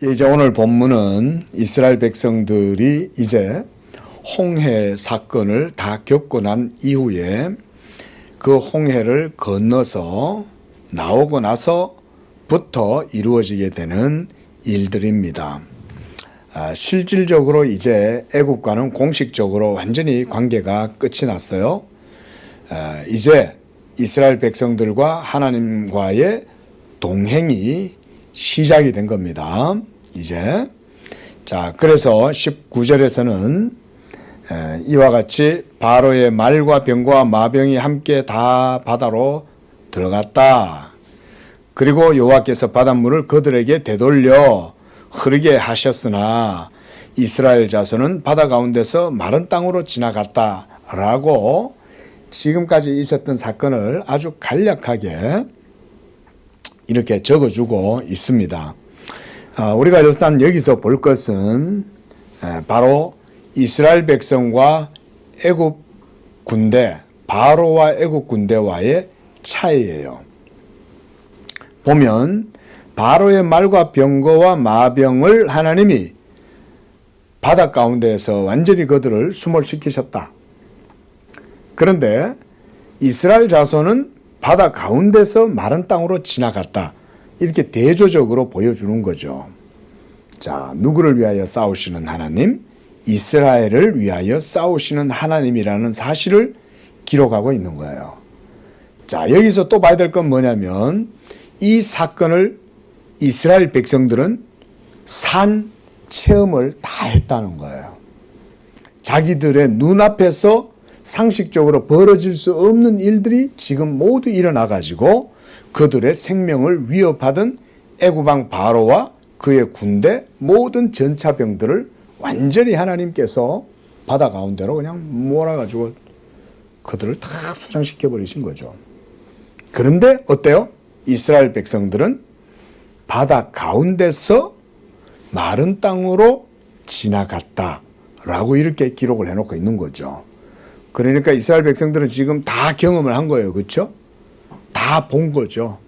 이제 오늘 본문은 이스라엘 백성들이 이제 홍해 사건을 다 겪고 난 이후에 그 홍해를 건너서 나오고 나서부터 이루어지게 되는 일들입니다. 실질적으로 이제 애국과는 공식적으로 완전히 관계가 끝이 났어요. 이제 이스라엘 백성들과 하나님과의 동행이 시작이 된 겁니다. 이제 자, 그래서 19절에서는 이와 같이 바로의 말과 병과 마병이 함께 다 바다로 들어갔다. 그리고 여호와께서 바닷물을 그들에게 되돌려 흐르게 하셨으나 이스라엘 자손은 바다 가운데서 마른 땅으로 지나갔다 라고 지금까지 있었던 사건을 아주 간략하게 이렇게 적어주고 있습니다. 우리가 일단 여기서 볼 것은 바로 이스라엘 백성과 애굽 군대, 바로와 애굽 군대와의 차이예요. 보면 바로의 말과 병거와 마병을 하나님이 바다 가운데에서 완전히 그들을 수몰시키셨다. 그런데 이스라엘 자손은 바다 가운데서 마른 땅으로 지나갔다. 이렇게 대조적으로 보여주는 거죠. 자, 누구를 위하여 싸우시는 하나님? 이스라엘을 위하여 싸우시는 하나님이라는 사실을 기록하고 있는 거예요. 자, 여기서 또 봐야 될 건 뭐냐면 이 사건을 이스라엘 백성들은 산 체험을 다 했다는 거예요. 자기들의 눈앞에서 상식적으로 벌어질 수 없는 일들이 지금 모두 일어나가지고 그들의 생명을 위협하던 애굽왕 바로와 그의 군대 모든 전차병들을 완전히 하나님께서 바다 가운데로 그냥 몰아가지고 그들을 다 수장시켜 버리신 거죠. 그런데 어때요? 이스라엘 백성들은 바다 가운데서 마른 땅으로 지나갔다라고 이렇게 기록을 해놓고 있는 거죠. 그러니까 이스라엘 백성들은 지금 다 경험을 한 거예요. 그렇죠? 다 본 거죠.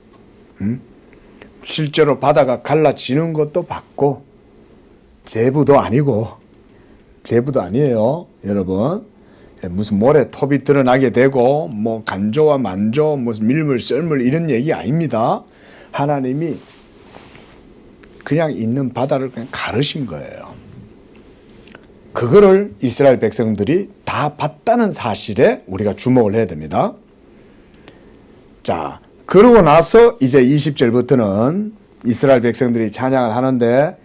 실제로 바다가 갈라지는 것도 봤고 제부도 아니에요. 여러분. 무슨 모래 톱이 드러나게 되고 뭐 간조와 만조 무슨 밀물 썰물 이런 얘기 아닙니다. 하나님이 그냥 있는 바다를 그냥 가르신 거예요. 그거를 이스라엘 백성들이 다 봤다는 사실에 우리가 주목을 해야 됩니다. 자, 그러고 나서 이제 20절부터는 이스라엘 백성들이 찬양을 하는데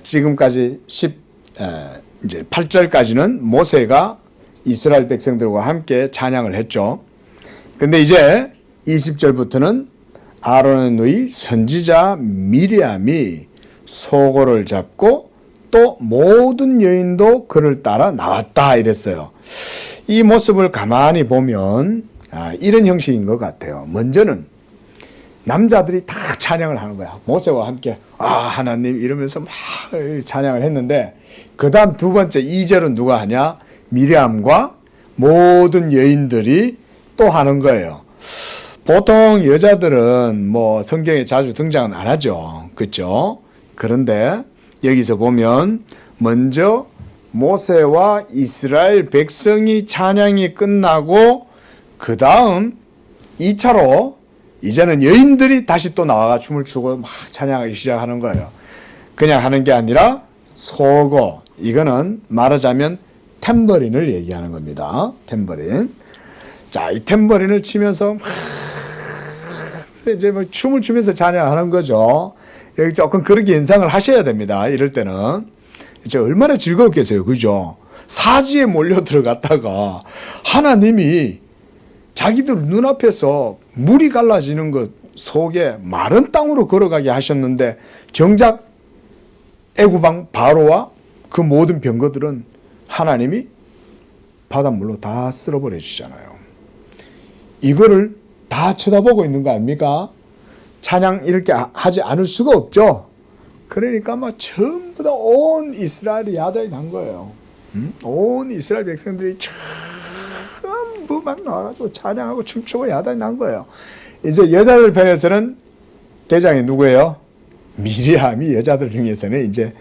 지금까지 이제 8절까지는 모세가 이스라엘 백성들과 함께 찬양을 했죠. 근데 이제 20절부터는 아론의 누이 선지자 미리암이 소고를 잡고 또 모든 여인도 그를 따라 나왔다 이랬어요. 이 모습을 가만히 보면 이런 형식인 것 같아요. 먼저는 남자들이 다 찬양을 하는 거야. 모세와 함께 하나님 이러면서 막 찬양을 했는데 그 다음 두 번째 2절은 누가 하냐? 미리암과 모든 여인들이 또 하는 거예요. 보통 여자들은 뭐 성경에 자주 등장은 안 하죠. 그렇죠? 그런데 여기서 보면 먼저 모세와 이스라엘 백성이 찬양이 끝나고 그 다음 2차로 이제는 여인들이 다시 또 나와가 춤을 추고 막 찬양하기 시작하는 거예요. 그냥 하는 게 아니라 소고, 이거는 말하자면 탬버린을 얘기하는 겁니다. 탬버린. 자, 이 탬버린을 치면서 이제 뭐 춤을 추면서 찬양하는 거죠. 여기 조금 그렇게 연상을 하셔야 됩니다. 이럴 때는 이제 얼마나 즐거웠겠어요, 그죠? 사지에 몰려 들어갔다가 하나님이 자기들 눈앞에서 물이 갈라지는 것 속에 마른 땅으로 걸어가게 하셨는데 정작 애굽왕 바로와 그 모든 병거들은 하나님이 바닷물로 다 쓸어버려 주잖아요. 이거를 다 쳐다보고 있는 거 아닙니까? 찬양 이렇게 하지 않을 수가 없죠. 그러니까 막 전부 다 온 이스라엘이 야단이 난 거예요. 온 이스라엘 백성들이 전부 막 나와가지고 찬양하고 춤추고 야단이 난 거예요. 이제 여자들 편에서는 대장이 누구예요? 미리암이 여자들 중에서는 이제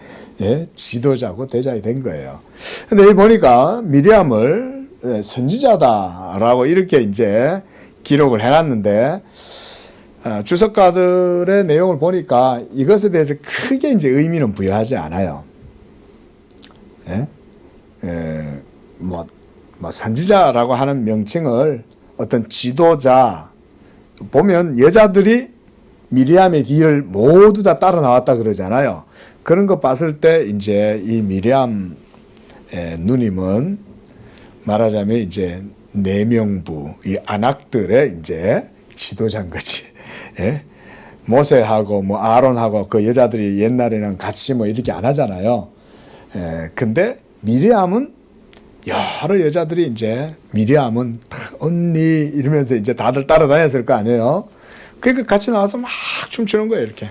지도자고 대장이 된 거예요. 근데 여기 보니까 미리암을 선지자다라고 이렇게 이제 기록을 해놨는데 주석가들의 내용을 보니까 이것에 대해서 크게 이제 의미는 부여하지 않아요. 뭐 선지자라고 하는 명칭을 어떤 지도자 보면 여자들이 미리암의 뒤를 모두 다 따라 나왔다 그러잖아요. 그런 거 봤을 때 이제 이 미리암 누님은 말하자면 이제 내명부 이 안악들의 이제 지도자인 거지. 모세하고 뭐 아론하고 그 여자들이 옛날에는 같이 뭐 이렇게 안 하잖아요. 근데 미리암은 여러 여자들이 이제 미리암은 언니 이러면서 이제 다들 따라다녔을 거 아니에요. 그러니까 같이 나와서 막 춤추는 거예요, 이렇게.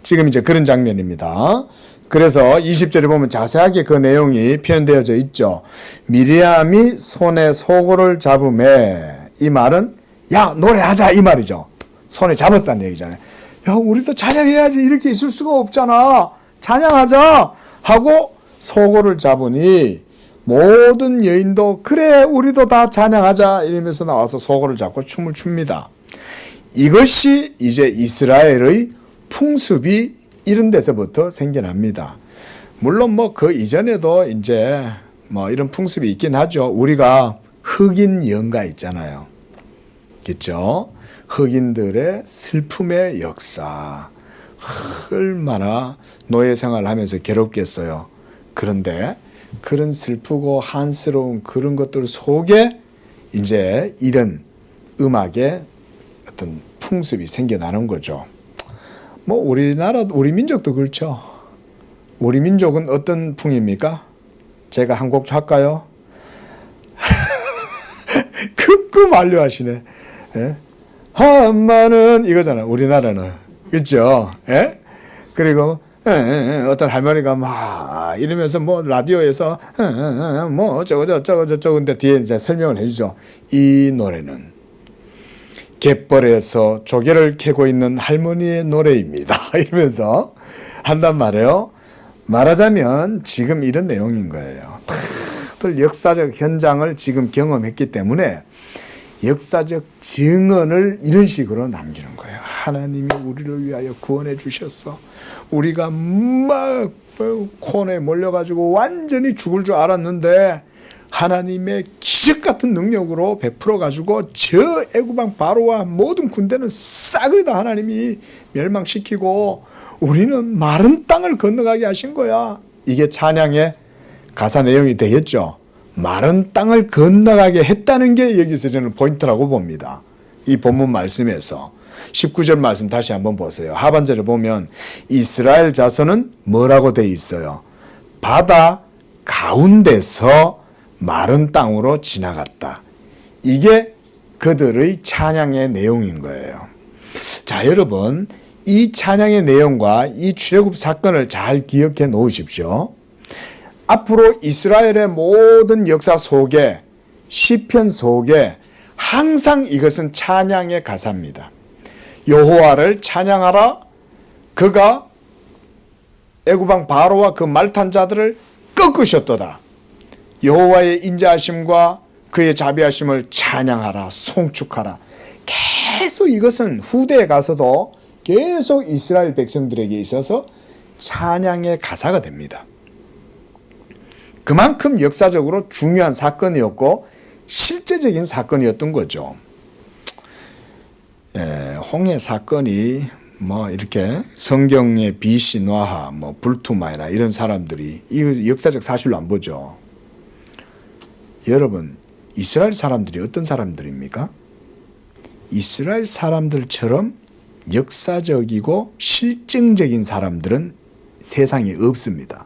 지금 이제 그런 장면입니다. 그래서 20절에 보면 자세하게 그 내용이 표현되어져 있죠. 미리암이 손에 소고를 잡음에 이 말은 야 노래하자 이 말이죠. 손에 잡았다는 얘기잖아요. 야 우리도 찬양해야지 이렇게 있을 수가 없잖아. 찬양하자 하고 소고를 잡으니 모든 여인도 그래 우리도 다 찬양하자 이러면서 나와서 소고를 잡고 춤을 춥니다. 이것이 이제 이스라엘의 풍습이 이런 데서부터 생겨납니다. 물론 뭐 그 이전에도 이제 뭐 이런 풍습이 있긴 하죠. 우리가 흑인 연가 있잖아요. 그렇죠? 흑인들의 슬픔의 역사. 얼마나 노예 생활을 하면서 괴롭겠어요. 그런데 그런 슬프고 한스러운 그런 것들 속에 이제 이런 음악의 어떤 풍습이 생겨나는 거죠. 뭐 우리나라 우리 민족도 그렇죠. 우리 민족은 어떤 풍입니까? 제가 한 곡 할까요? 급급 완료하시네. 한마는 이거잖아. 우리나라는 그렇죠. 그리고 어떤 할머니가 막 이러면서 뭐 라디오에서 뭐 저거 근데 뒤에 이제 설명을 해주죠. 이 노래는 갯벌에서 조개를 캐고 있는 할머니의 노래입니다. 이러면서 한단 말이에요. 말하자면 지금 이런 내용인 거예요. 다들 역사적 현장을 지금 경험했기 때문에 역사적 증언을 이런 식으로 남기는 거예요. 하나님이 우리를 위하여 구원해 주셨어. 우리가 막 콘에 몰려가지고 완전히 죽을 줄 알았는데 하나님의 기적 같은 능력으로 베풀어가지고 저 애굽왕 바로와 모든 군대는 싸그리 다 하나님이 멸망시키고 우리는 마른 땅을 건너가게 하신 거야. 이게 찬양의 가사 내용이 되겠죠. 마른 땅을 건너가게 했다는 게 여기서 저는 포인트라고 봅니다. 이 본문 말씀에서 19절 말씀 다시 한번 보세요. 하반절에 보면 이스라엘 자손은 뭐라고 돼 있어요? 바다 가운데서 마른 땅으로 지나갔다. 이게 그들의 찬양의 내용인 거예요. 자, 여러분 이 찬양의 내용과 이 출애굽 사건을 잘 기억해 놓으십시오. 앞으로 이스라엘의 모든 역사 속에 시편 속에 항상 이것은 찬양의 가사입니다. 여호와를 찬양하라. 그가 애굽왕 바로와 그 말탄 자들을 꺾으셨도다. 여호와의 인자하심과 그의 자비하심을 찬양하라, 송축하라. 계속 이것은 후대에 가서도 계속 이스라엘 백성들에게 있어서 찬양의 가사가 됩니다. 그만큼 역사적으로 중요한 사건이었고 실제적인 사건이었던 거죠. 홍해 사건이 뭐 이렇게 성경의 비신화하, 뭐 불투마이나 이런 사람들이 이 역사적 사실로 안 보죠. 여러분, 이스라엘 사람들이 어떤 사람들입니까? 이스라엘 사람들처럼 역사적이고 실증적인 사람들은 세상에 없습니다.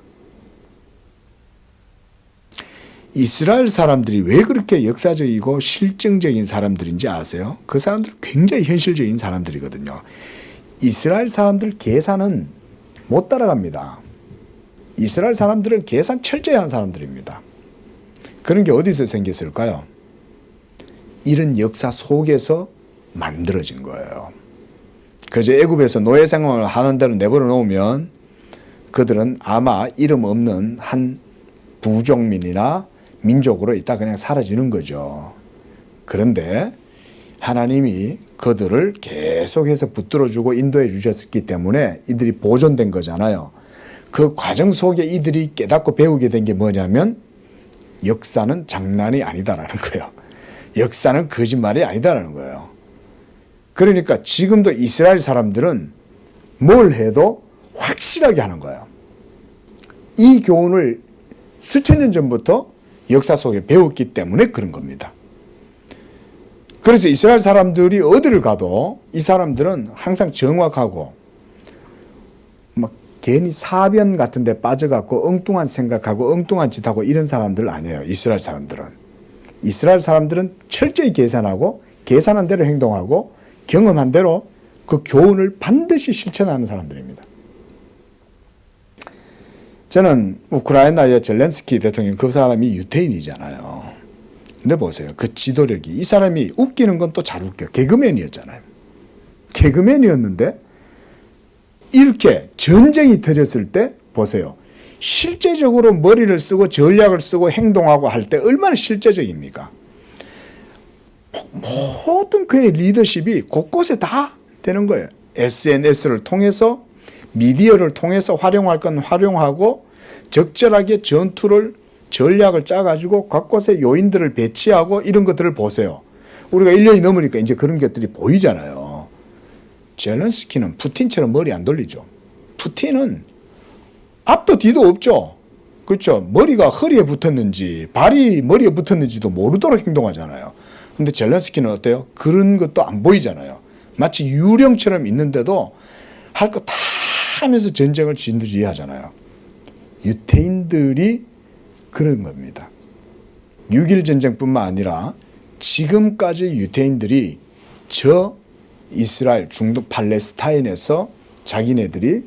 이스라엘 사람들이 왜 그렇게 역사적이고 실증적인 사람들인지 아세요? 그 사람들 굉장히 현실적인 사람들이거든요. 이스라엘 사람들 계산은 못 따라갑니다. 이스라엘 사람들은 계산 철저히 한 사람들입니다. 그런 게 어디서 생겼을까요? 이런 역사 속에서 만들어진 거예요. 그저 애굽에서 노예 생활을 하는 대로 내버려 놓으면 그들은 아마 이름 없는 한 부족민이나 민족으로 있다 그냥 사라지는 거죠. 그런데 하나님이 그들을 계속해서 붙들어주고 인도해 주셨기 때문에 이들이 보존된 거잖아요. 그 과정 속에 이들이 깨닫고 배우게 된 게 뭐냐면 역사는 장난이 아니다라는 거예요. 역사는 거짓말이 아니다라는 거예요. 그러니까 지금도 이스라엘 사람들은 뭘 해도 확실하게 하는 거예요. 이 교훈을 수천 년 전부터 역사 속에 배웠기 때문에 그런 겁니다. 그래서 이스라엘 사람들이 어디를 가도 이 사람들은 항상 정확하고 막 괜히 사변 같은 데 빠져갖고 엉뚱한 생각하고 엉뚱한 짓하고 이런 사람들 아니에요. 이스라엘 사람들은. 이스라엘 사람들은 철저히 계산하고 계산한 대로 행동하고 경험한 대로 그 교훈을 반드시 실천하는 사람들입니다. 저는 우크라이나의 젤렌스키 대통령 그 사람이 유태인이잖아요. 근데 보세요. 그 지도력이 이 사람이 웃기는 건 또 잘 웃겨. 개그맨이었잖아요. 개그맨이었는데 이렇게 전쟁이 터졌을 때 보세요. 실제적으로 머리를 쓰고 전략을 쓰고 행동하고 할 때 얼마나 실제적입니까? 모든 그의 리더십이 곳곳에 다 되는 거예요. SNS를 통해서 미디어를 통해서 활용할 건 활용하고 적절하게 전략을 짜가지고 곳곳에 요인들을 배치하고 이런 것들을 보세요. 우리가 1년이 넘으니까 이제 그런 것들이 보이잖아요. 젤렌스키는 푸틴처럼 머리 안 돌리죠. 푸틴은 앞도 뒤도 없죠. 그렇죠. 머리가 허리에 붙었는지 발이 머리에 붙었는지도 모르도록 행동하잖아요. 근데 젤렌스키는 어때요? 그런 것도 안 보이잖아요. 마치 유령처럼 있는데도 할 거 다 하면서 전쟁을 진두지휘하잖아요. 유태인들이 그런 겁니다. 6.1 전쟁뿐만 아니라 지금까지 유태인들이 저 이스라엘 중동 팔레스타인에서 자기네들이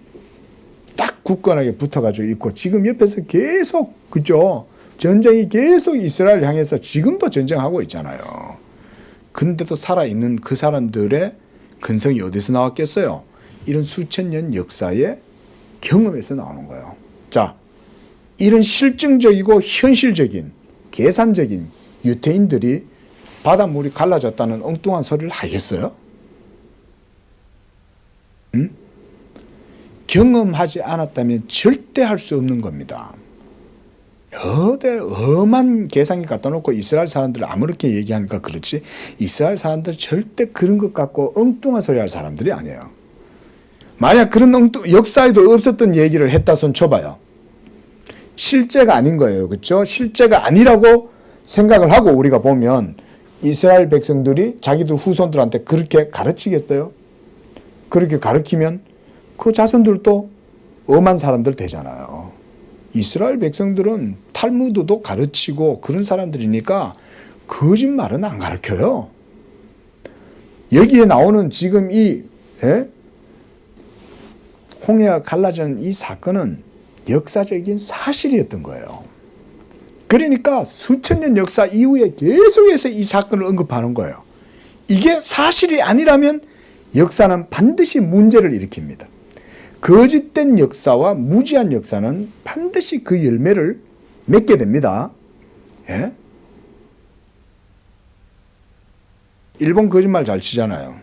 딱 굳건하게 붙어가지고 있고 지금 옆에서 계속 그죠? 전쟁이 계속 이스라엘 향해서 지금도 전쟁하고 있잖아요. 근데도 살아있는 그 사람들의 근성이 어디서 나왔겠어요? 이런 수천 년 역사의 경험에서 나오는 거예요. 자, 이런 실증적이고 현실적인 계산적인 유태인들이 바닷물이 갈라졌다는 엉뚱한 소리를 하겠어요? 응? 경험하지 않았다면 절대 할 수 없는 겁니다. 여대 엄한 계산기 갖다 놓고 이스라엘 사람들을 아무렇게 얘기하니까 그렇지 이스라엘 사람들 절대 그런 것 갖고 엉뚱한 소리 할 사람들이 아니에요. 만약 그런 역사에도 없었던 얘기를 했다 손 쳐봐요. 실제가 아닌 거예요. 그렇죠? 실제가 아니라고 생각을 하고 우리가 보면 이스라엘 백성들이 자기들 후손들한테 그렇게 가르치겠어요? 그렇게 가르치면 그 자손들도 엄한 사람들 되잖아요. 이스라엘 백성들은 탈무드도 가르치고 그런 사람들이니까 거짓말은 안 가르쳐요. 여기에 나오는 지금 이 홍해가 갈라지는 이 사건은 역사적인 사실이었던 거예요. 그러니까 수천 년 역사 이후에 계속해서 이 사건을 언급하는 거예요. 이게 사실이 아니라면 역사는 반드시 문제를 일으킵니다. 거짓된 역사와 무지한 역사는 반드시 그 열매를 맺게 됩니다. 예? 일본 거짓말 잘 치잖아요.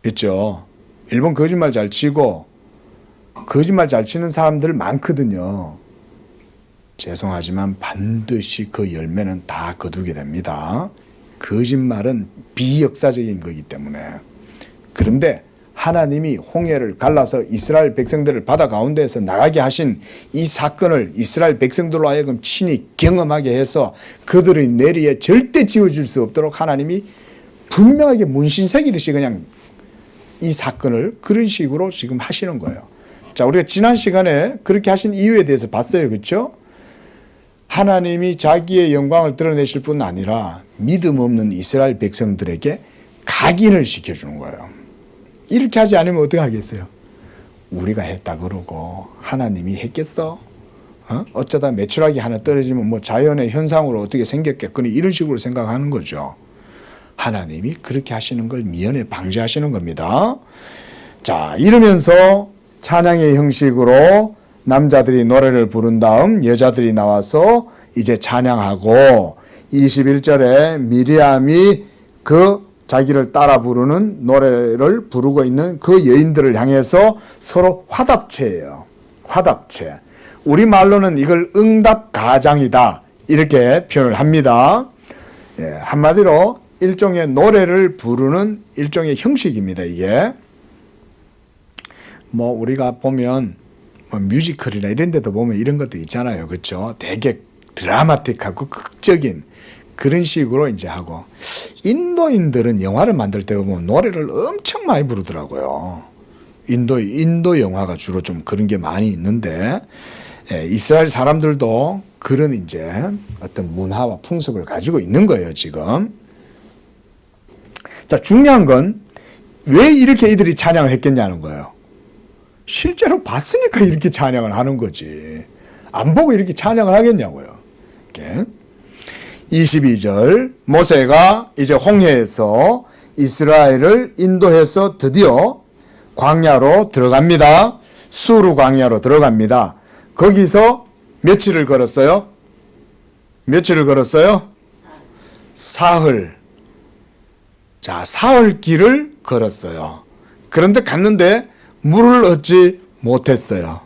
그렇죠? 일본 거짓말 잘 치고 거짓말 잘 치는 사람들 많거든요. 죄송하지만 반드시 그 열매는 다 거두게 됩니다. 거짓말은 비역사적인 거기 때문에. 그런데 하나님이 홍해를 갈라서 이스라엘 백성들을 바다 가운데에서 나가게 하신 이 사건을 이스라엘 백성들로 하여금 친히 경험하게 해서 그들의 뇌리에 절대 지워질 수 없도록 하나님이 분명하게 문신 새기듯이 그냥 이 사건을 그런 식으로 지금 하시는 거예요. 자, 우리가 지난 시간에 그렇게 하신 이유에 대해서 봤어요. 그렇죠? 하나님이 자기의 영광을 드러내실 뿐 아니라 믿음 없는 이스라엘 백성들에게 각인을 시켜주는 거예요. 이렇게 하지 않으면 어떻게 하겠어요? 우리가 했다 그러고 하나님이 했겠어? 어쩌다 매출하기 하나 떨어지면 뭐 자연의 현상으로 어떻게 생겼겠거니 이런 식으로 생각하는 거죠. 하나님이 그렇게 하시는 걸 미연에 방지하시는 겁니다. 자, 이러면서 찬양의 형식으로 남자들이 노래를 부른 다음 여자들이 나와서 이제 찬양하고 21절에 미리암이 그 자기를 따라 부르는 노래를 부르고 있는 그 여인들을 향해서 서로 화답체예요. 화답체. 우리말로는 이걸 응답가장이다 이렇게 표현을 합니다. 예, 한마디로 일종의 노래를 부르는 일종의 형식입니다. 이게 뭐 우리가 보면 뭐 뮤지컬이나 이런 데도 보면 이런 것도 있잖아요. 그렇죠? 되게 드라마틱하고 극적인 그런 식으로 이제 하고, 인도인들은 영화를 만들 때 보면 노래를 엄청 많이 부르더라고요. 인도 영화가 주로 좀 그런 게 많이 있는데, 예, 이스라엘 사람들도 그런 이제 어떤 문화와 풍습을 가지고 있는 거예요, 지금. 자, 중요한 건 왜 이렇게 이들이 찬양을 했겠냐는 거예요. 실제로 봤으니까 이렇게 찬양을 하는 거지. 안 보고 이렇게 찬양을 하겠냐고요. 이렇게. 22절, 모세가 이제 홍해에서 이스라엘을 인도해서 드디어 광야로 들어갑니다. 수르 광야로 들어갑니다. 거기서 며칠을 걸었어요? 며칠을 걸었어요? 사흘. 자, 사흘 길을 걸었어요. 그런데 갔는데 물을 얻지 못했어요.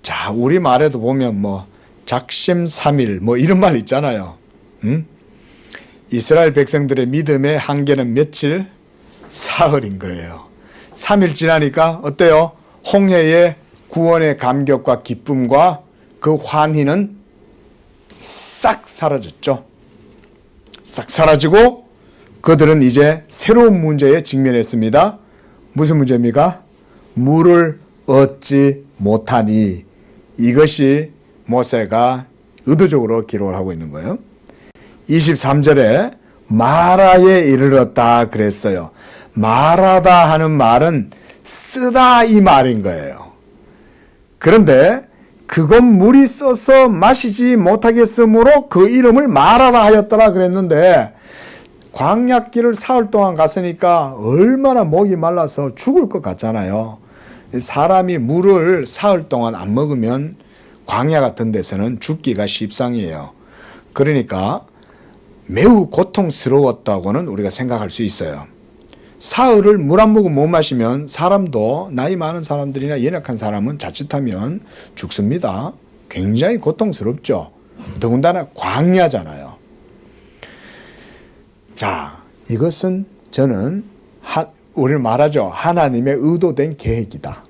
자, 우리 말에도 보면 뭐 작심삼일 뭐 이런 말 있잖아요. 응? 이스라엘 백성들의 믿음의 한계는 며칠? 사흘인 거예요. 3일 지나니까 어때요? 홍해의 구원의 감격과 기쁨과 그 환희는 싹 사라졌죠. 싹 사라지고 그들은 이제 새로운 문제에 직면했습니다. 무슨 문제입니까? 물을 얻지 못하니. 이것이 모세가 의도적으로 기록을 하고 있는 거예요. 23절에 마라에 이르렀다 그랬어요. 마라다 하는 말은 쓰다 이 말인 거예요. 그런데 그건 물이 써서 마시지 못하겠으므로 그 이름을 마라라 하였더라 그랬는데, 광야길을 사흘 동안 갔으니까 얼마나 목이 말라서 죽을 것 같잖아요. 사람이 물을 사흘 동안 안 먹으면 광야 같은 데서는 죽기가 십상이에요. 그러니까 매우 고통스러웠다고는 우리가 생각할 수 있어요. 사흘을 물 한 모금 못 마시면 사람도, 나이 많은 사람들이나 연약한 사람은 자칫하면 죽습니다. 굉장히 고통스럽죠. 더군다나 광야잖아요. 자, 이것은 저는 우리는 말하죠. 하나님의 의도된 계획이다.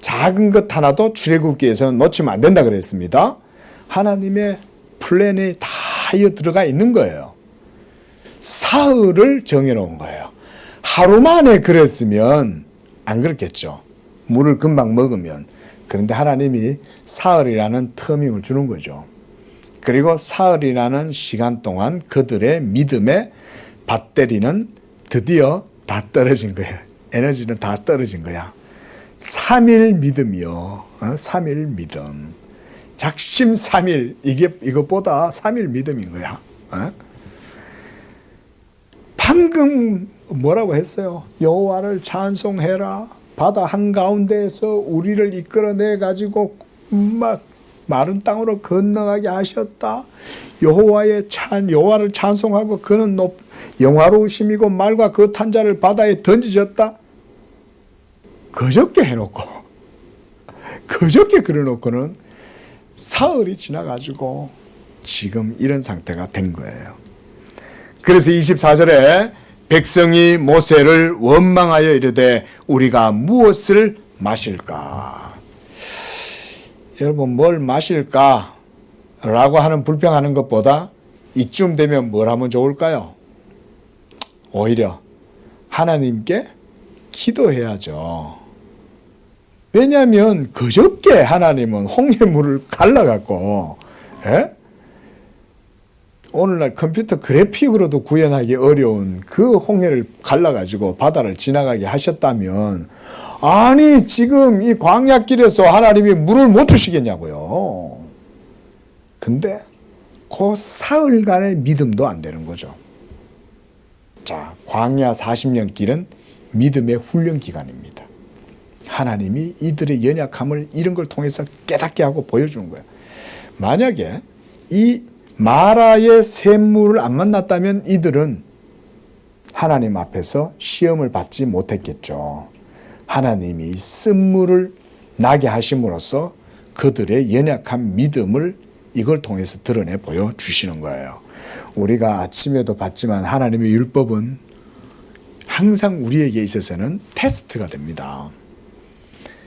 작은 것 하나도 출애굽기에서는 놓치면 안 된다 그랬습니다. 하나님의 플랜에 다 들어가 있는 거예요. 사흘을 정해놓은 거예요. 하루 만에 그랬으면 안 그렇겠죠. 물을 금방 먹으면. 그런데 하나님이 사흘이라는 터밍을 주는 거죠. 그리고 사흘이라는 시간 동안 그들의 믿음의 배터리는 드디어 다 떨어진 거예요. 에너지는 다 떨어진 거야. 3일 믿음이요. 3일 믿음. 작심 3일. 이것보다 3일 믿음인 거야. 방금 뭐라고 했어요? 여호와를 찬송해라. 바다 한가운데에서 우리를 이끌어내 가지고 막 마른 땅으로 건너가게 하셨다. 여호와를 찬송하고 그는 영화로우심이고 말과 그 탄자를 바다에 던지셨다. 그저께 해놓고 그저께 그래놓고는 사흘이 지나가지고 지금 이런 상태가 된 거예요. 그래서 24절에 백성이 모세를 원망하여 이르되 우리가 무엇을 마실까? 여러분, 뭘 마실까? 라고 하는 불평하는 것보다 이쯤 되면 뭘 하면 좋을까요? 오히려 하나님께 기도해야죠. 왜냐하면 그저께 하나님은 홍해물을 갈라갖고, 오늘날 컴퓨터 그래픽으로도 구현하기 어려운 그 홍해를 갈라가지고 바다를 지나가게 하셨다면, 아니 지금 이 광야길에서 하나님이 물을 못 주시겠냐고요. 근데 그 사흘간의 믿음도 안 되는 거죠. 자, 광야 40년 길은 믿음의 훈련 기간입니다. 하나님이 이들의 연약함을 이런 걸 통해서 깨닫게 하고 보여주는 거예요. 만약에 이 마라의 샘물을 안 만났다면 이들은 하나님 앞에서 시험을 받지 못했겠죠. 하나님이 쓴물을 나게 하심으로써 그들의 연약한 믿음을 이걸 통해서 드러내 보여주시는 거예요. 우리가 아침에도 봤지만 하나님의 율법은 항상 우리에게 있어서는 테스트가 됩니다.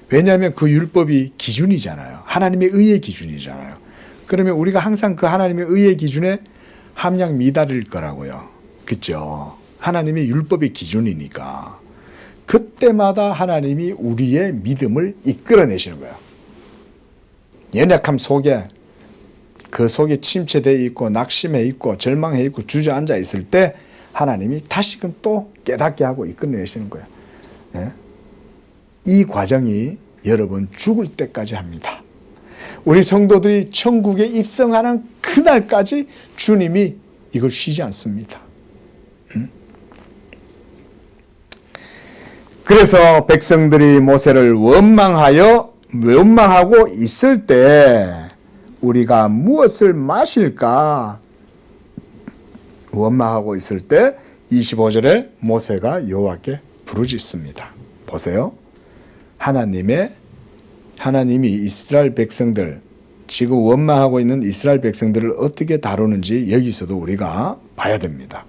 왜냐하면 그 율법이 기준이잖아요. 하나님의 의의 기준이잖아요. 그러면 우리가 항상 그 하나님의 의의 기준에 함량 미달일 거라고요. 그렇죠? 하나님의 율법의 기준이니까 그때마다 하나님이 우리의 믿음을 이끌어내시는 거예요. 연약함 속에 그 속에 침체되어 있고 낙심해 있고 절망해 있고 주저앉아 있을 때 하나님이 다시금 또 깨닫게 하고 이끌어내시는 거예요. 예? 이 과정이 여러분 죽을 때까지 합니다. 우리 성도들이 천국에 입성하는 그날까지 주님이 이걸 쉬지 않습니다. 그래서 백성들이 모세를 원망하고 있을 때 우리가 무엇을 마실까 원망하고 있을 때 25절에 모세가 여호와께 부르짖습니다. 보세요. 하나님이 이스라엘 백성들, 지금 원망하고 있는 이스라엘 백성들을 어떻게 다루는지 여기서도 우리가 봐야 됩니다.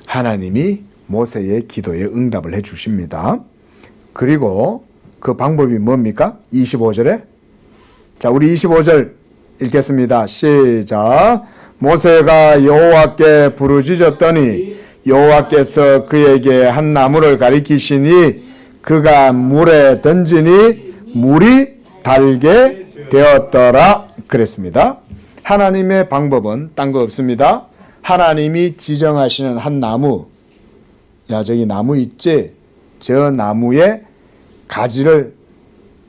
하나님이 모세의 기도에 응답을 해 주십니다. 그리고 그 방법이 뭡니까? 25절에 자, 우리 25절 읽겠습니다. 시작. 모세가 여호와께 부르짖었더니 여호와께서 그에게 한 나무를 가리키시니 그가 물에 던지니 물이 달게 되었더라 그랬습니다. 하나님의 방법은 딴 거 없습니다. 하나님이 지정하시는 한 나무, 야 저기 나무 있지? 저 나무의 가지를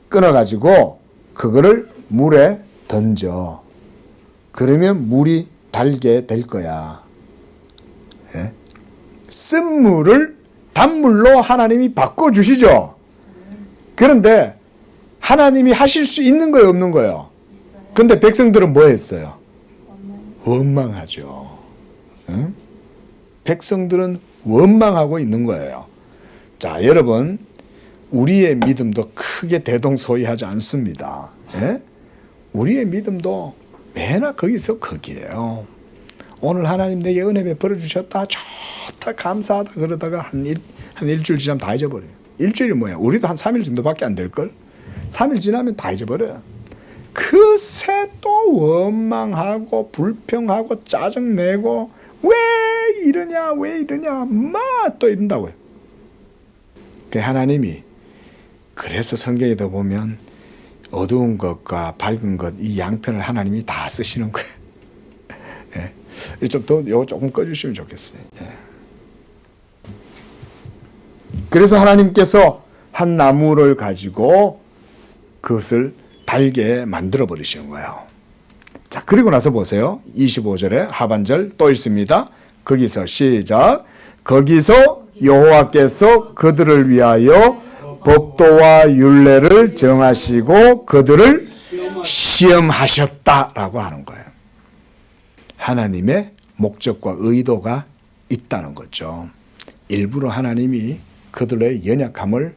끊어가지고 그거를 물에 던져. 그러면 물이 달게 될 거야. 예? 쓴물을 단물로 하나님이 바꿔주시죠. 그런데 하나님이 하실 수 있는 거예요, 없는 거예요? 근데 백성들은 뭐 했어요? 원망하죠. 응? 백성들은 원망하고 있는 거예요. 자, 여러분, 우리의 믿음도 크게 대동소이하지 않습니다. 예? 우리의 믿음도 매나 거기서 거기에요. 오늘 하나님 내게 은혜 베풀어 주셨다, 좋다, 감사하다 그러다가 한 일주일 지나면 다 잊어버려요. 일주일이 뭐야? 우리도 한 3일 정도밖에 안 될걸? 3일 지나면 다 잊어버려요. 그새 또 원망하고 불평하고 짜증내고 왜 이러냐 막 또 이런다고요. 하나님이 그래서 성경에도 보면 어두운 것과 밝은 것 이 양편을 하나님이 다 쓰시는 거예요. 예. 요거 조금 꺼주시면 좋겠어요. 예. 그래서 하나님께서 한 나무를 가지고 그것을 달게 만들어 버리시는 거예요. 자, 그리고 나서 보세요. 25절에 하반절 또 있습니다. 거기서 시작. 거기서 여호와께서 그들을 위하여 법도와 율례를 정하시고 그들을 시험하셨다라고 하는 거예요. 하나님의 목적과 의도가 있다는 거죠. 일부러 하나님이 그들의 연약함을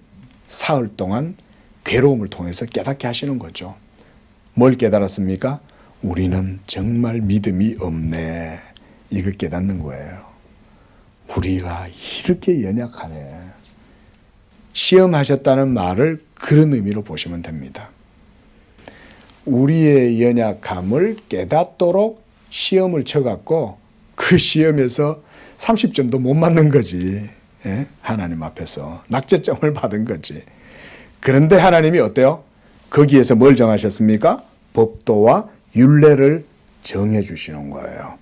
사흘 동안 괴로움을 통해서 깨닫게 하시는 거죠. 뭘 깨달았습니까? 우리는 정말 믿음이 없네. 이거 깨닫는 거예요. 우리가 이렇게 연약하네. 시험하셨다는 말을 그런 의미로 보시면 됩니다. 우리의 연약함을 깨닫도록 시험을 쳐갖고 그 시험에서 30점도 못 맞는 거지. 예? 하나님 앞에서 낙제점을 받은 거지. 그런데 하나님이 어때요? 거기에서 뭘 정하셨습니까? 법도와 율례를 정해 주시는 거예요.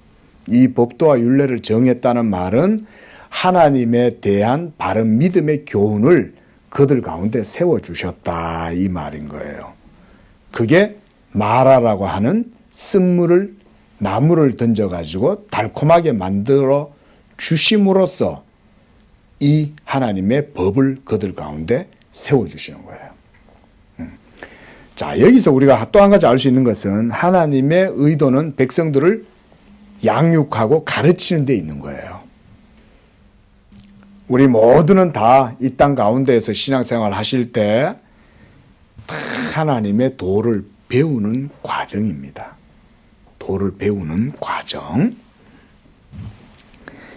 이 법도와 율례를 정했다는 말은 하나님에 대한 바른 믿음의 교훈을 그들 가운데 세워주셨다 이 말인 거예요. 그게 마라라고 하는 쓴물을 나무를 던져가지고 달콤하게 만들어 주심으로써 이 하나님의 법을 그들 가운데 세워주시는 거예요. 자, 여기서 우리가 또 한 가지 알 수 있는 것은 하나님의 의도는 백성들을 양육하고 가르치는 데 있는 거예요. 우리 모두는 다 이 땅 가운데에서 신앙생활 하실 때 다 하나님의 도를 배우는 과정입니다. 도를 배우는 과정.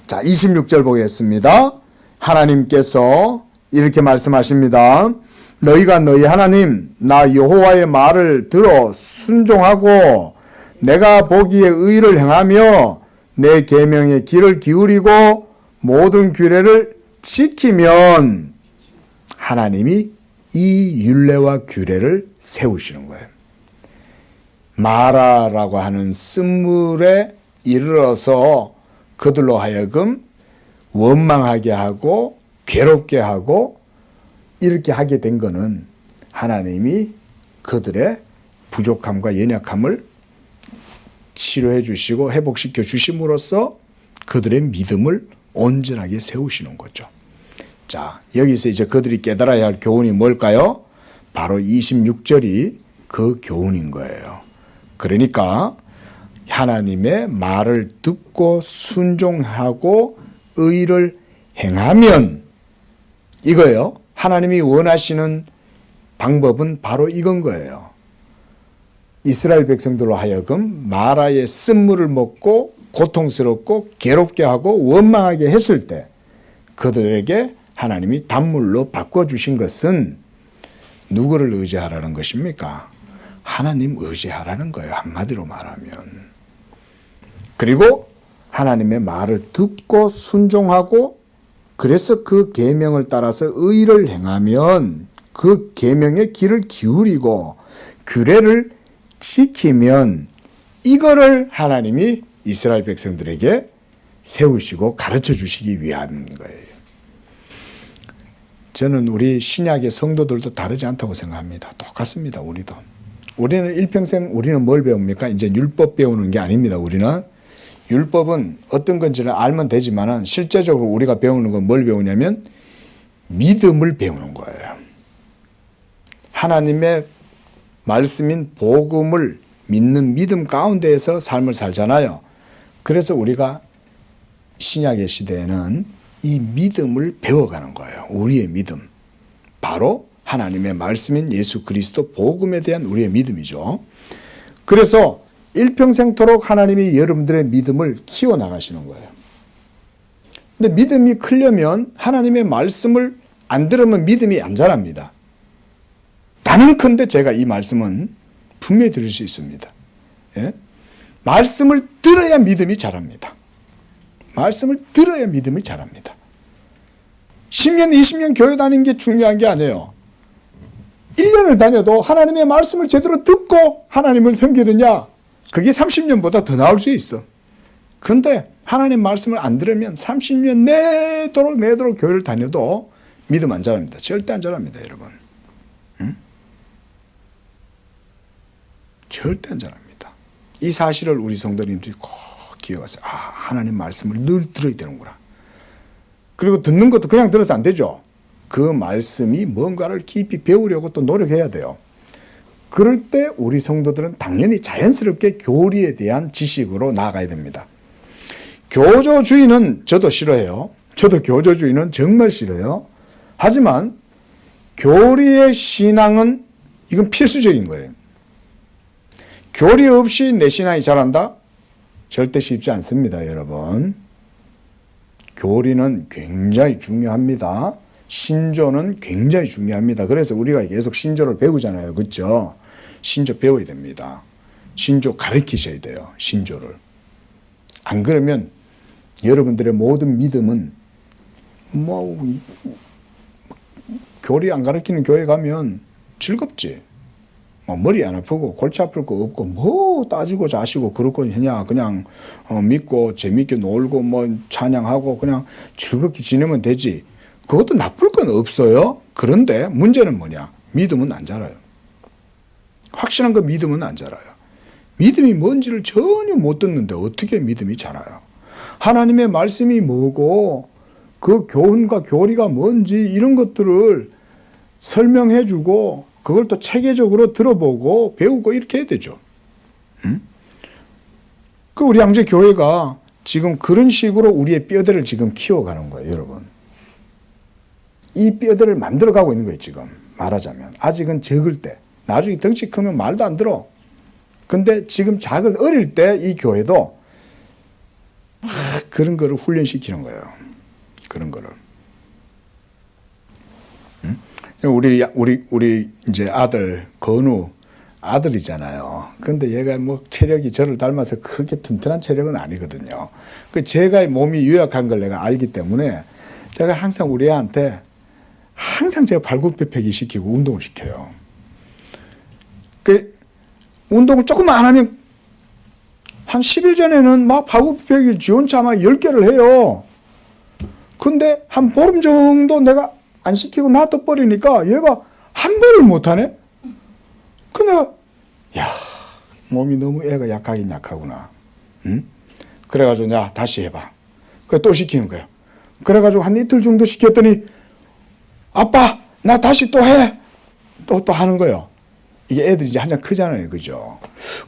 자, 26절 보겠습니다. 하나님께서 이렇게 말씀하십니다. 너희가 너희 하나님 나 여호와의 말을 들어 순종하고 내가 보기에 의를 행하며 내 계명의 귀를 기울이고 모든 규례를 지키면 하나님이 이 율례와 규례를 세우시는 거예요. 마라라고 하는 쓴물에 이르러서 그들로 하여금 원망하게 하고 괴롭게 하고 이렇게 하게 된 것은 하나님이 그들의 부족함과 연약함을 치료해 주시고 회복시켜 주심으로써 그들의 믿음을 온전하게 세우시는 거죠. 자, 여기서 이제 그들이 깨달아야 할 교훈이 뭘까요? 바로 26절이 그 교훈인 거예요. 그러니까 하나님의 말을 듣고 순종하고 의를 행하면 이거예요. 하나님이 원하시는 방법은 바로 이건 거예요. 이스라엘 백성들로 하여금 마라의 쓴물을 먹고 고통스럽고 괴롭게 하고 원망하게 했을 때 그들에게 하나님이 단물로 바꿔주신 것은 누구를 의지하라는 것입니까? 하나님 의지하라는 거예요. 한마디로 말하면. 그리고 하나님의 말을 듣고 순종하고 그래서 그 계명을 따라서 의를 행하면 그 계명의 귀를 기울이고 규례를 지키면 이거를 하나님이 이스라엘 백성들에게 세우시고 가르쳐 주시기 위한 거예요. 저는 우리 신약의 성도들도 다르지 않다고 생각합니다. 똑같습니다. 우리도. 우리는 일평생 우리는 뭘 배웁니까? 이제 율법 배우는 게 아닙니다. 우리는 율법은 어떤 건지를 알면 되지만 실제적으로 우리가 배우는 건 뭘 배우냐면 믿음을 배우는 거예요. 하나님의 말씀인 복음을 믿는 믿음 가운데에서 삶을 살잖아요. 그래서 우리가 신약의 시대에는 이 믿음을 배워가는 거예요. 우리의 믿음. 바로 하나님의 말씀인 예수 그리스도 복음에 대한 우리의 믿음이죠. 그래서 일평생토록 하나님이 여러분들의 믿음을 키워나가시는 거예요. 근데 믿음이 크려면 하나님의 말씀을 안 들으면 믿음이 안 자랍니다. 단언컨대 제가 이 말씀은 분명히 들을 수 있습니다. 예? 말씀을 들어야 믿음이 자랍니다. 말씀을 들어야 믿음이 자랍니다. 10년, 20년 교회 다니는 게 중요한 게 아니에요. 1년을 다녀도 하나님의 말씀을 제대로 듣고 하나님을 섬기느냐, 그게 30년보다 더 나을 수 있어. 그런데 하나님 말씀을 안 들으면 30년 내도록 교회를 다녀도 믿음 안 자랍니다. 절대 안 자랍니다, 여러분. 응? 절대 안 자랍니다. 이 사실을 우리 성도님들이 꼭 기억하세요. 아, 하나님 말씀을 늘 들어야 되는구나. 그리고 듣는 것도 그냥 들어서 안 되죠. 그 말씀이 뭔가를 깊이 배우려고 또 노력해야 돼요. 그럴 때 우리 성도들은 당연히 자연스럽게 교리에 대한 지식으로 나아가야 됩니다. 교조주의는 저도 싫어해요. 저도 교조주의는 정말 싫어요. 하지만 교리의 신앙은 이건 필수적인 거예요. 교리 없이 내 신앙이 자란다? 절대 쉽지 않습니다, 여러분. 교리는 굉장히 중요합니다. 신조는 굉장히 중요합니다. 그래서 우리가 계속 신조를 배우잖아요. 그렇죠? 신조 배워야 됩니다. 신조 가르치셔야 돼요. 신조를. 안 그러면 여러분들의 모든 믿음은 교리 안 가르치는 교회 가면 즐겁지. 머리 안 아프고 골치 아플 거 없고 뭐 따지고 자시고 그럴 거냐. 그냥 믿고 재밌게 놀고 찬양하고 그냥 즐겁게 지내면 되지. 그것도 나쁠 건 없어요. 그런데 문제는 뭐냐? 믿음은 안 자라요. 확실한 거 믿음은 안 자라요. 믿음이 뭔지를 전혀 못 듣는데 어떻게 믿음이 자라요? 하나님의 말씀이 뭐고 그 교훈과 교리가 뭔지 이런 것들을 설명해 주고 그걸 또 체계적으로 들어보고 배우고 이렇게 해야 되죠. 그 우리 양재 교회가 지금 그런 식으로 우리의 뼈대를 지금 키워가는 거예요, 여러분. 이 뼈대를 만들어가고 있는 거예요, 지금. 말하자면. 아직은 적을 때. 나중에 덩치 크면 말도 안 들어. 근데 지금 어릴 때 이 교회도 막 그런 거를 훈련시키는 거예요. 그런 거를. 우리 이제 아들, 건우 아들이잖아요. 근데 얘가 뭐 체력이 저를 닮아서 그렇게 튼튼한 체력은 아니거든요. 그 제가 몸이 유약한 걸 내가 알기 때문에 제가 항상 우리 애한테 항상 제가 발굽혀펴기 시키고 운동을 시켜요. 그 운동을 조금 안 하면 한 10일 전에는 막 발굽혀펴기 지 혼자 막 10개를 해요. 근데 한 보름 정도 내가 안 시키고 놔둬버리니까 얘가 한 번을 못하네? 근데 야, 몸이 너무 애가 약하긴 약하구나. 응? 그래가지고 야, 다시 해봐. 그래 또 시키는 거야. 그래가지고 한 이틀 정도 시켰더니 아빠, 나 다시 또 해. 또 하는 거예요. 이게 애들이 이제 한참 크잖아요. 그죠?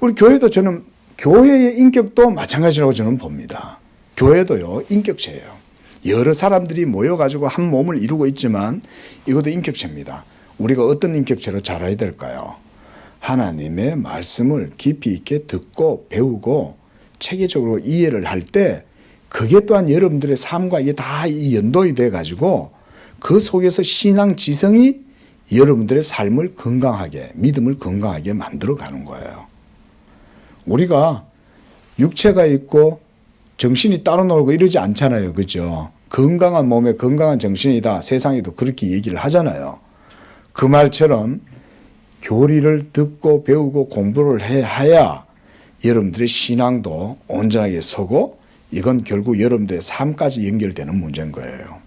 우리 교회도 저는 교회의 인격도 마찬가지라고 저는 봅니다. 교회도요, 인격체예요. 여러 사람들이 모여가지고 한 몸을 이루고 있지만 이것도 인격체입니다. 우리가 어떤 인격체로 자라야 될까요? 하나님의 말씀을 깊이 있게 듣고 배우고 체계적으로 이해를 할 때 그게 또한 여러분들의 삶과 이게 다 연동이 돼가지고 그 속에서 신앙 지성이 여러분들의 삶을 건강하게, 믿음을 건강하게 만들어가는 거예요. 우리가 육체가 있고 정신이 따로 놀고 이러지 않잖아요. 그죠? 건강한 몸에 건강한 정신이다. 세상에도 그렇게 얘기를 하잖아요. 그 말처럼 교리를 듣고 배우고 공부를 해야 여러분들의 신앙도 온전하게 서고 이건 결국 여러분들의 삶까지 연결되는 문제인 거예요.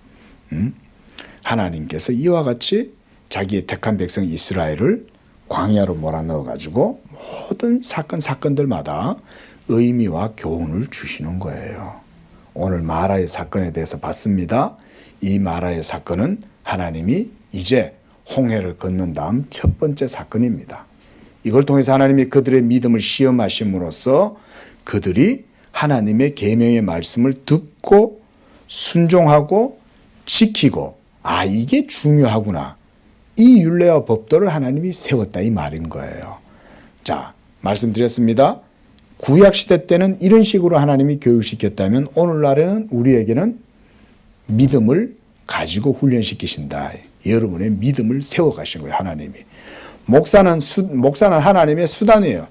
하나님께서 이와 같이 자기의 택한 백성 이스라엘을 광야로 몰아넣어 가지고 모든 사건들마다 의미와 교훈을 주시는 거예요. 오늘 마라의 사건에 대해서 봤습니다. 이 마라의 사건은 하나님이 이제 홍해를 건넌 다음 첫 번째 사건입니다. 이걸 통해서 하나님이 그들의 믿음을 시험하심으로써 그들이 하나님의 계명의 말씀을 듣고 순종하고 지키고 이게 중요하구나. 이 율례와 법도를 하나님이 세웠다 이 말인 거예요. 자, 말씀드렸습니다. 구약시대 때는 이런 식으로 하나님이 교육시켰다면 오늘날에는 우리에게는 믿음을 가지고 훈련시키신다. 여러분의 믿음을 세워가신 거예요. 하나님이. 목사는 하나님의 수단이에요.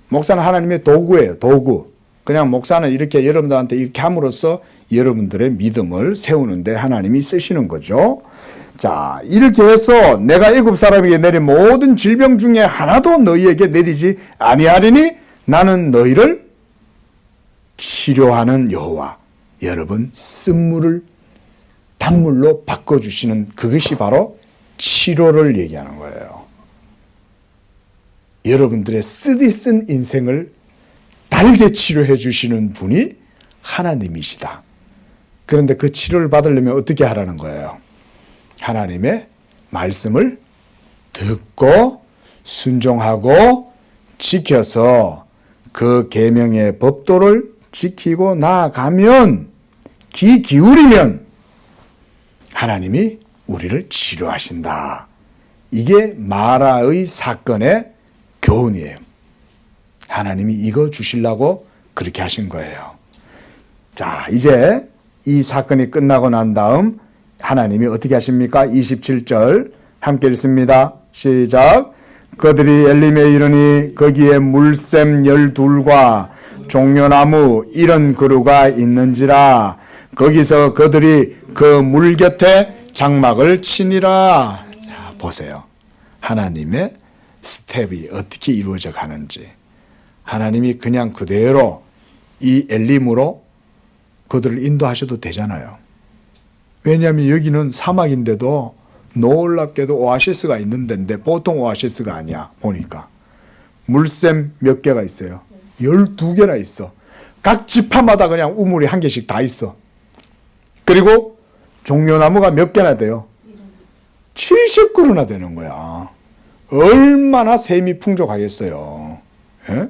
목사는 하나님의 도구예요. 도구. 그냥 목사는 이렇게 여러분들한테 이렇게 함으로써 여러분들의 믿음을 세우는데 하나님이 쓰시는 거죠. 자, 이렇게 해서 내가 애굽 사람에게 내린 모든 질병 중에 하나도 너희에게 내리지 아니하리니 나는 너희를 치료하는 여호와. 여러분, 쓴물을 단물로 바꿔주시는 그것이 바로 치료를 얘기하는 거예요. 여러분들의 쓰디쓴 인생을 달게 치료해 주시는 분이 하나님이시다. 그런데 그 치료를 받으려면 어떻게 하라는 거예요? 하나님의 말씀을 듣고 순종하고 지켜서 그 계명의 법도를 지키고 나아가면 귀 기울이면 하나님이 우리를 치료하신다. 이게 마라의 사건의 교훈이에요. 하나님이 이거 주시려고 그렇게 하신 거예요. 자, 이제 이 사건이 끝나고 난 다음 하나님이 어떻게 하십니까? 27절 함께 읽습니다. 시작. 그들이 엘림에 이르니 거기에 물샘 12과 종려나무 이런 그루가 있는지라. 거기서 그들이 그 물 곁에 장막을 치니라. 자, 보세요. 하나님의 스텝이 어떻게 이루어져 가는지. 하나님이 그냥 그대로 이 엘림으로 그들을 인도하셔도 되잖아요. 왜냐하면 여기는 사막인데도 놀랍게도 오아시스가 있는 데인데 보통 오아시스가 아니야. 보니까 물샘 몇 개가 있어요. 12개나 있어. 각 지파마다 그냥 우물이 한 개씩 다 있어. 그리고 종려나무가 몇 개나 돼요? 70그루나 되는 거야. 얼마나 샘이 풍족하겠어요. 예?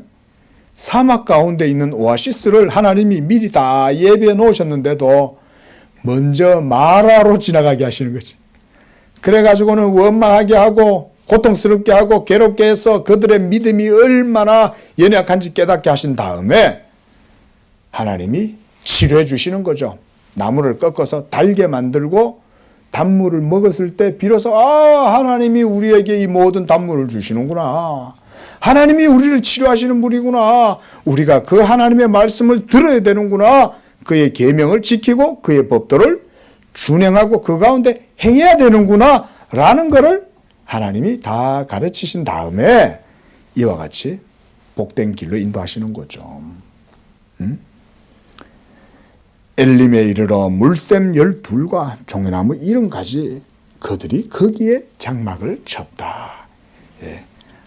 사막 가운데 있는 오아시스를 하나님이 미리 다 예비해 놓으셨는데도 먼저 마라로 지나가게 하시는 거지. 그래가지고는 원망하게 하고 고통스럽게 하고 괴롭게 해서 그들의 믿음이 얼마나 연약한지 깨닫게 하신 다음에 하나님이 치료해 주시는 거죠. 나무를 꺾어서 달게 만들고 단물을 먹었을 때 비로소 하나님이 우리에게 이 모든 단물을 주시는구나. 하나님이 우리를 치료하시는 분이구나. 우리가 그 하나님의 말씀을 들어야 되는구나. 그의 계명을 지키고 그의 법도를 준행하고 그 가운데 행해야 되는구나 라는 것을 하나님이 다 가르치신 다음에 이와 같이 복된 길로 인도하시는 거죠. 엘림에 이르러 물샘 12과 종려나무 70가지 그들이 거기에 장막을 쳤다. 예.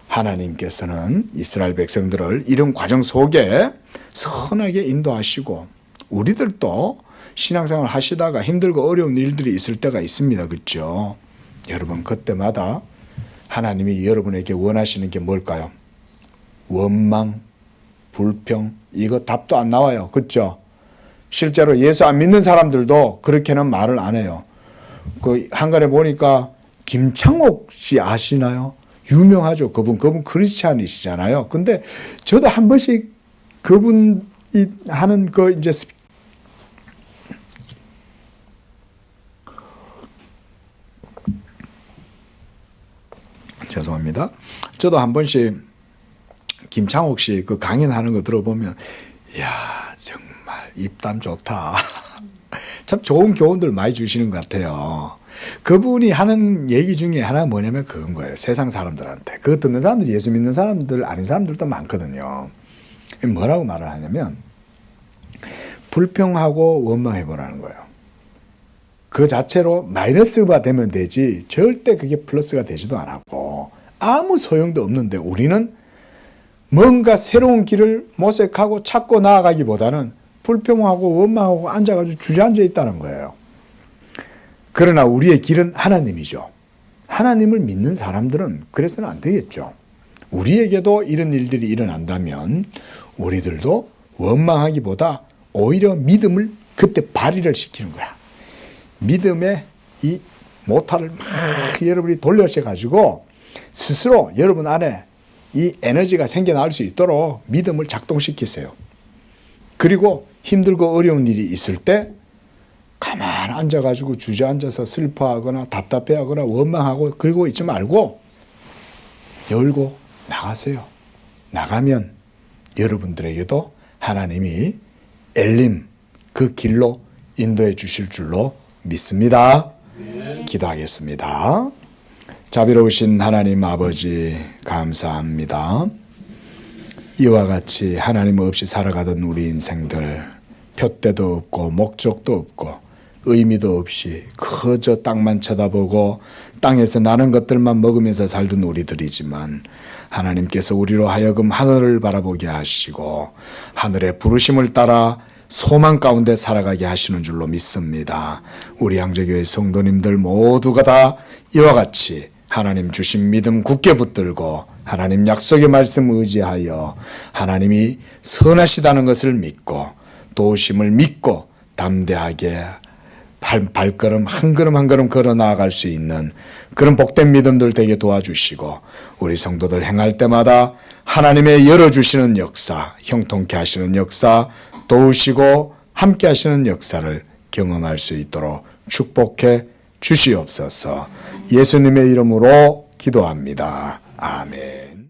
하나님께서는 이스라엘 백성들을 이런 과정 속에 선하게 인도하시고 우리들도 신앙생활 하시다가 힘들고 어려운 일들이 있을 때가 있습니다. 그렇죠? 여러분 그때마다 하나님이 여러분에게 원하시는 게 뭘까요? 원망, 불평 이거 답도 안 나와요. 그렇죠? 실제로 예수 안 믿는 사람들도 그렇게는 말을 안 해요. 그 한간에 보니까 김창옥 씨 아시나요? 유명하죠. 그분 크리스찬이시잖아요. 근데 저도 한 번씩 그분이 하는 그 이제 죄송합니다. 저도 한 번씩 김창옥 씨 그 강연하는 거 들어보면 이야 정말 입담 좋다. 참 좋은 교훈들 많이 주시는 것 같아요. 그분이 하는 얘기 중에 하나 뭐냐면 그건 거예요. 세상 사람들한테. 그거 듣는 사람들이 예수 믿는 사람들 아닌 사람들도 많거든요. 뭐라고 말을 하냐면 불평하고 원망해보라는 거예요. 그 자체로 마이너스가 되면 되지 절대 그게 플러스가 되지도 않았고 아무 소용도 없는데 우리는 뭔가 새로운 길을 모색하고 찾고 나아가기보다는 불평하고 원망하고 앉아가지고 주저앉아 있다는 거예요. 그러나 우리의 길은 하나님이죠. 하나님을 믿는 사람들은 그래서는 안 되겠죠. 우리에게도 이런 일들이 일어난다면 우리들도 원망하기보다 오히려 믿음을 그때 발휘를 시키는 거야. 믿음의 이 모터를 막 여러분이 돌려셔가지고 스스로 여러분 안에 이 에너지가 생겨날 수 있도록 믿음을 작동시키세요. 그리고 힘들고 어려운 일이 있을 때 가만 앉아가지고 주저앉아서 슬퍼하거나 답답해하거나 원망하고 그러고 있지 말고 열고 나가세요. 나가면 여러분들에게도 하나님이 엘림 그 길로 인도해 주실 줄로 믿습니다. 기도하겠습니다. 자비로우신 하나님 아버지 감사합니다. 이와 같이 하나님 없이 살아가던 우리 인생들 표대도 없고 목적도 없고 의미도 없이 그저 땅만 쳐다보고 땅에서 나는 것들만 먹으면서 살던 우리들이지만 하나님께서 우리로 하여금 하늘을 바라보게 하시고 하늘의 부르심을 따라 소망 가운데 살아가게 하시는 줄로 믿습니다. 우리 양재교회 성도님들 모두가 다 이와 같이 하나님 주신 믿음 굳게 붙들고 하나님 약속의 말씀 의지하여 하나님이 선하시다는 것을 믿고 도우심을 믿고 담대하게 발걸음 한 걸음 한 걸음 걸어 나아갈 수 있는 그런 복된 믿음들 되게 도와주시고 우리 성도들 행할 때마다 하나님의 열어주시는 역사, 형통케 하시는 역사, 도우시고 함께 하시는 역사를 경험할 수 있도록 축복해 주시옵소서. 예수님의 이름으로 기도합니다. 아멘.